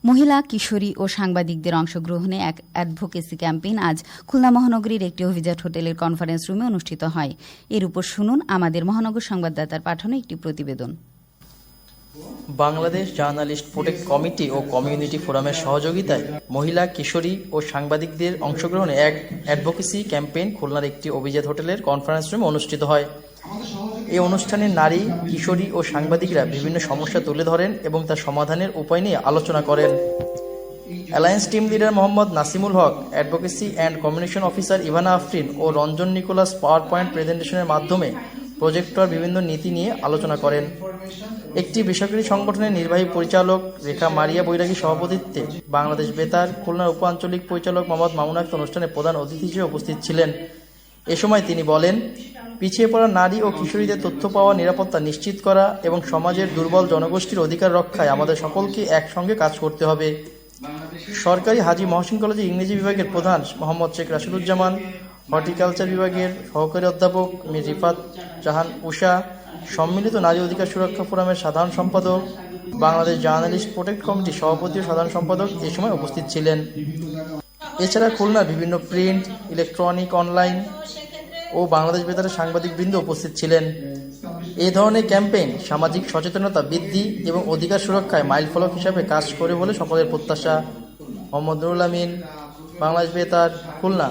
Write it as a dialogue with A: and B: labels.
A: মহিলা, কিশোরী ও সাংবাদিকদের অংশগ্রহণে এক অ্যাডভোকেসি ক্যাম্পেইন আজ খুলনা মহানগরীর একটি অভিজাত হোটেলের কনফারেন্স রুমে অনুষ্ঠিত হয়। এর উপর শুনুন আমাদের মহানগর সংবাদদাতার পাঠানো একটি প্রতিবেদন।
B: বাংলাদেশ জার্নালিস্ট প্রোটেক্ট কমিটি ও কমিউনিটি ফোরামের সহযোগিতায় মহিলা, কিশোরী ও সাংবাদিকদের অংশগ্রহণে এক অ্যাডভোকেসি ক্যাম্পেইন খুলনার একটি অভিজাত হোটেলের কনফারেন্স রুমে অনুষ্ঠিত হয়। এই অনুষ্ঠানে নারী, কিশোরী ও সাংবাদিকরা বিভিন্ন সমস্যা তুলে ধরেন এবং তার সমাধানের উপায় নিয়ে আলোচনা করেন। Alliance team leader Mohammad Nasimul Haque, advocacy and communication officer Ivana Afrin ও রঞ্জন নিকোলাস পাওয়ার পয়েন্ট প্রেজেন্টেশনের মাধ্যমে প্রজেক্টর বিভিন্ন নীতি নিয়ে আলোচনা করেন। একটি বেসরকারি সংগঠনের নির্বাহী পরিচালক রেখা মারিয়া বৈরাগীর সভাপতিত্বে বাংলাদেশ বেতার খুলনার উপ আঞ্চলিক পরিচালক মোহাম্মদ মামুন আক্তার অনুষ্ঠানে প্রধান অতিথি হিসেবে উপস্থিত ছিলেন। এ সময় তিনি বলেন, পিছিয়ে পড়া নারী ও কিশোরীদের তথ্য পাওয়া, নিরাপত্তা নিশ্চিত করা এবং সমাজের দুর্বল জনগোষ্ঠীর অধিকার রক্ষায় আমাদের সকলকে একসঙ্গে কাজ করতে হবে। সরকারি হাজী মহসিন কলেজের ইংরেজি বিভাগের প্রধান মোহাম্মদ শেখ রাশিদুজ্জামান, হর্টিকালচার বিভাগের সহকারী অধ্যাপক মীর রিফাত জাহান উষা, সম্মিলিত নারী অধিকার সুরক্ষা ফোরামের সাধারণ সম্পাদক, বাংলাদেশ জার্নালিস্ট প্রোটেক্ট কমিটির সভাপতি ও সাধারণ সম্পাদক এ সময় উপস্থিত ছিলেন। এছাড়া খুলনার বিভিন্ন প্রিন্ট, ইলেকট্রনিক, অনলাইন ও বাংলাদেশ বেতারের সাংবাদিকবৃন্দ উপস্থিত ছিলেন। এই ধরনের ক্যাম্পেইন সামাজিক সচেতনতা বৃদ্ধি এবং অধিকার সুরক্ষায় মাইলফলক হিসাবে কাজ করে বলে সকলের প্রত্যাশা। মোহাম্মদ নুরুল আমিন, বাংলাদেশ বেতার, খুলনা।